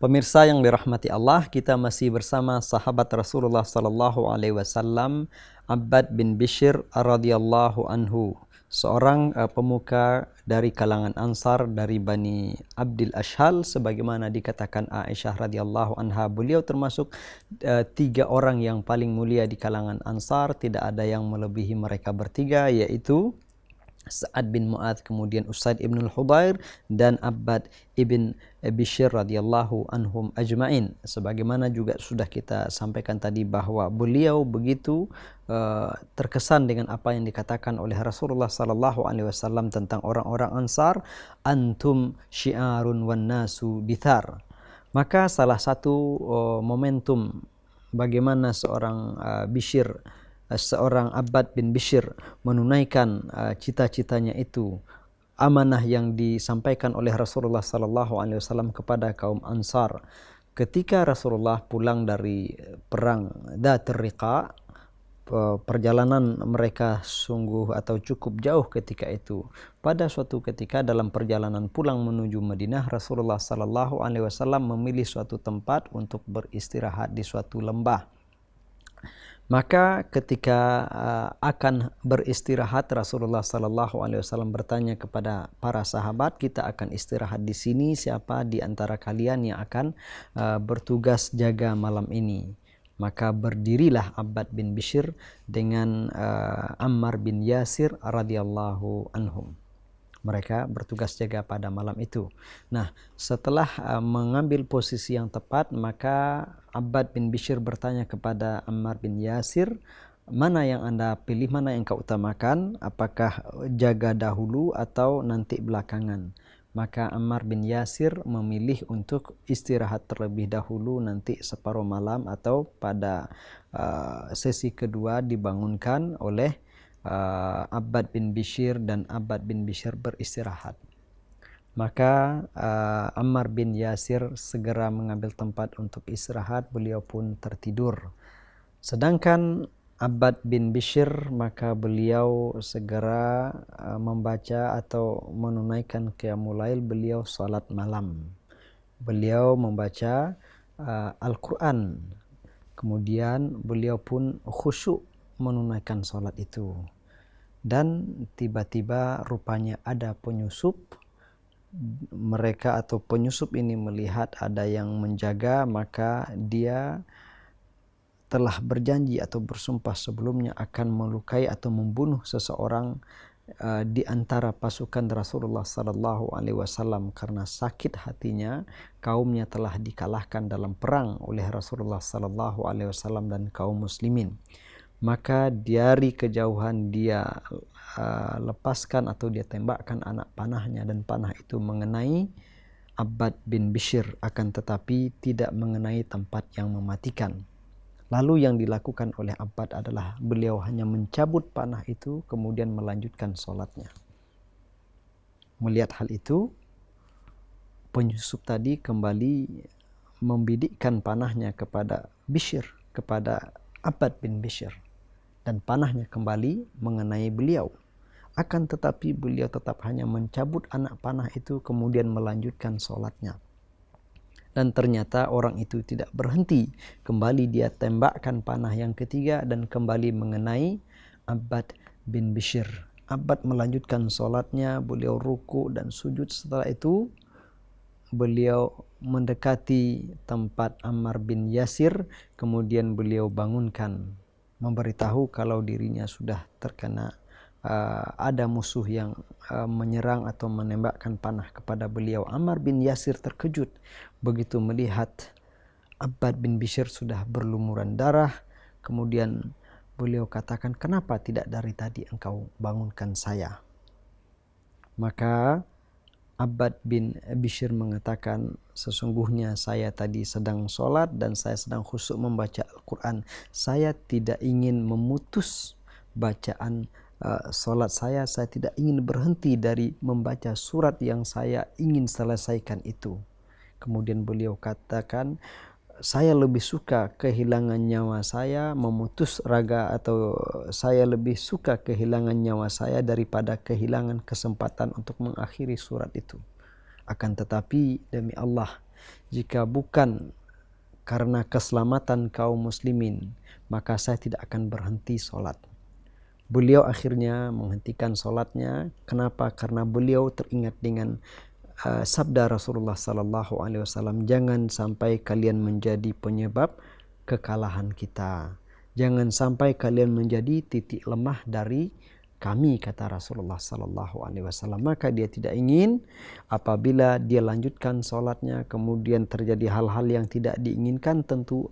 Pemirsa yang dirahmati Allah, kita masih bersama sahabat Rasulullah sallallahu alaihi wasallam Abbad bin Bishr radhiyallahu anhu, seorang pemuka dari kalangan Ansar dari Bani Abdil Ashhal, sebagaimana dikatakan Aisyah radhiyallahu anha. Beliau termasuk 3 orang yang paling mulia di kalangan Ansar, tidak ada yang melebihi mereka bertiga, yaitu Sa'ad bin Mu'adz, kemudian Usaid ibn al-Hudair, dan Abbad ibn Bishr radhiyallahu anhum ajma'in. Sebagaimana juga sudah kita sampaikan tadi bahwa beliau begitu terkesan dengan apa yang dikatakan oleh Rasulullah sallallahu alaihi wasallam tentang orang-orang Ansar, antum syiarun wan nasu dithar. Maka salah satu momentum bagaimana seorang Abbad bin Bishr menunaikan cita-citanya itu, amanah yang disampaikan oleh Rasulullah sallallahu alaihi wasallam kepada kaum Ansar. Ketika Rasulullah pulang dari perang Dzatur Riqa, perjalanan mereka sungguh atau cukup jauh ketika itu. Pada suatu ketika dalam perjalanan pulang menuju Madinah, Rasulullah sallallahu alaihi wasallam memilih suatu tempat untuk beristirahat di suatu lembah. Maka ketika akan beristirahat, Rasulullah sallallahu alaihi wasallam bertanya kepada para sahabat, kita akan istirahat di sini, siapa di antara kalian yang akan bertugas jaga malam ini? Maka berdirilah Abbad bin Bishr dengan Ammar bin Yasir radhiyallahu anhum. Mereka bertugas jaga pada malam itu. Nah, setelah mengambil posisi yang tepat, maka Abbad bin Bishr bertanya kepada Ammar bin Yasir, mana yang Anda pilih, mana yang kau utamakan? Apakah jaga dahulu atau nanti belakangan? Maka Ammar bin Yasir memilih untuk istirahat terlebih dahulu, nanti separuh malam atau pada sesi kedua dibangunkan oleh Abbad bin Bishr, dan Abbad bin Bishr beristirahat. Maka Ammar bin Yasir segera mengambil tempat untuk istirahat, beliau pun tertidur. Sedangkan Abbad bin Bishr, maka beliau segera membaca atau menunaikan qiyamul lail, beliau salat malam. Beliau membaca Al-Quran, kemudian beliau pun khusyuk menunaikan salat itu. Dan tiba-tiba rupanya ada penyusup. Mereka atau penyusup ini melihat ada yang menjaga, maka dia telah berjanji atau bersumpah sebelumnya akan melukai atau membunuh seseorang di antara pasukan Rasulullah sallallahu alaihi wasallam, karena sakit hatinya kaumnya telah dikalahkan dalam perang oleh Rasulullah sallallahu alaihi wasallam dan kaum muslimin. Maka dari kejauhan dia lepaskan atau dia tembakkan anak panahnya, dan panah itu mengenai Abbad bin Bishr, akan tetapi tidak mengenai tempat yang mematikan. Lalu yang dilakukan oleh Abbad adalah beliau hanya mencabut panah itu, kemudian melanjutkan sholatnya. Melihat hal itu, penyusup tadi kembali membidikkan panahnya kepada Bishr, kepada Abbad bin Bishr, dan panahnya kembali mengenai beliau. Akan tetapi beliau tetap hanya mencabut anak panah itu, kemudian melanjutkan sholatnya. Dan ternyata orang itu tidak berhenti. Kembali dia tembakkan panah yang ketiga dan kembali mengenai Abbad bin Bishr. Abbad melanjutkan sholatnya, beliau ruku dan sujud. Setelah itu beliau mendekati tempat Ammar bin Yasir, kemudian beliau bangunkan, memberitahu kalau dirinya sudah terkena ada musuh yang menyerang atau menembakkan panah kepada beliau. Ammar bin Yasir terkejut begitu melihat Abbad bin Bishr sudah berlumuran darah. Kemudian beliau katakan, kenapa tidak dari tadi engkau bangunkan saya? Maka Abbad bin Bishr mengatakan, sesungguhnya saya tadi sedang sholat dan saya sedang khusyuk membaca Al-Quran. Saya tidak ingin memutus bacaan sholat saya tidak ingin berhenti dari membaca surat yang saya ingin selesaikan itu. Kemudian beliau katakan, saya lebih suka kehilangan nyawa saya, memutus raga, atau saya lebih suka kehilangan nyawa saya daripada kehilangan kesempatan untuk mengakhiri surat itu. Akan tetapi demi Allah, jika bukan karena keselamatan kaum muslimin, maka saya tidak akan berhenti sholat. Beliau akhirnya menghentikan sholatnya. Kenapa? Karena beliau teringat dengan sabda Rasulullah sallallahu alaihi wasallam, jangan sampai kalian menjadi penyebab kekalahan kita. Jangan sampai kalian menjadi titik lemah dari kami, kata Rasulullah sallallahu alaihi wasallam. Maka dia tidak ingin apabila dia lanjutkan sholatnya kemudian terjadi hal-hal yang tidak diinginkan, tentu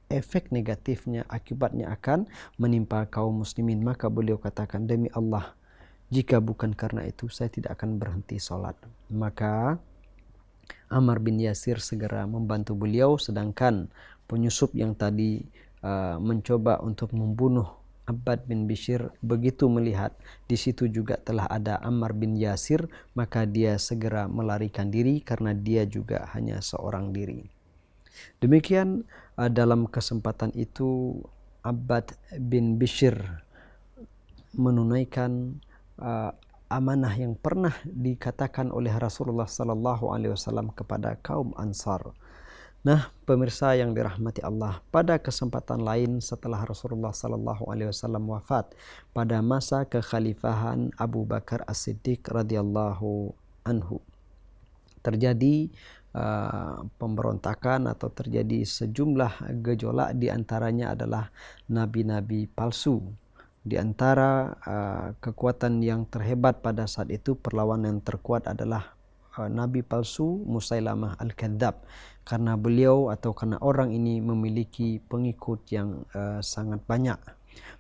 efek negatifnya, akibatnya akan menimpa kaum muslimin. Maka beliau katakan, demi Allah, jika bukan karena itu saya tidak akan berhenti sholat. Maka Ammar bin Yasir segera membantu beliau, sedangkan penyusup yang tadi mencoba untuk membunuh Abbad bin Bishr begitu melihat di situ juga telah ada Ammar bin Yasir, maka dia segera melarikan diri karena dia juga hanya seorang diri. Demikian dalam kesempatan itu Abbad bin Bishr menunaikan amanah yang pernah dikatakan oleh Rasulullah sallallahu alaihi wasallam kepada kaum Ansar. Nah, pemirsa yang dirahmati Allah, pada kesempatan lain setelah Rasulullah sallallahu alaihi wasallam wafat pada masa kekhalifahan Abu Bakar As-Siddiq radhiyallahu anhu, terjadi pemberontakan atau terjadi sejumlah gejolak, di antaranya adalah nabi-nabi palsu. Di antara kekuatan yang terhebat pada saat itu, perlawanan yang terkuat adalah nabi palsu Musailamah Al-Kadzab, karena beliau atau karena orang ini memiliki pengikut yang sangat banyak.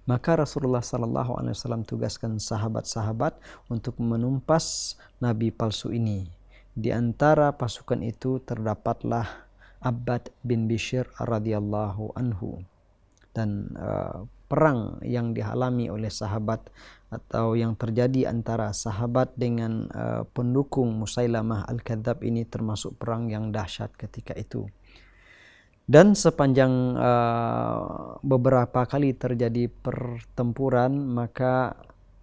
Maka Rasulullah sallallahu alaihi wasallam tugaskan sahabat-sahabat untuk menumpas nabi palsu ini. Di antara pasukan itu terdapatlah Abbad bin Bishr radhiyallahu anhu. Dan perang yang dialami oleh sahabat atau yang terjadi antara sahabat dengan pendukung Musailamah Al-Kadzab ini termasuk perang yang dahsyat ketika itu. Dan sepanjang beberapa kali terjadi pertempuran, maka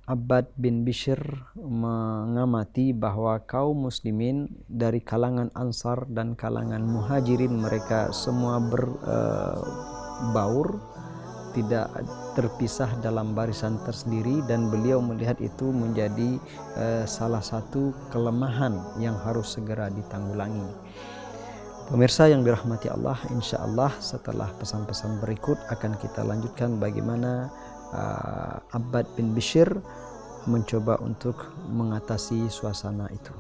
Abbad bin Bishr mengamati bahwa kaum muslimin dari kalangan Ansar dan kalangan Muhajirin, mereka semua berbaur, tidak terpisah dalam barisan tersendiri, dan beliau melihat itu menjadi salah satu kelemahan yang harus segera ditanggulangi. Pemirsa yang dirahmati Allah, insya Allah setelah pesan-pesan berikut akan kita lanjutkan bagaimana Abbad bin Bishr mencoba untuk mengatasi suasana itu.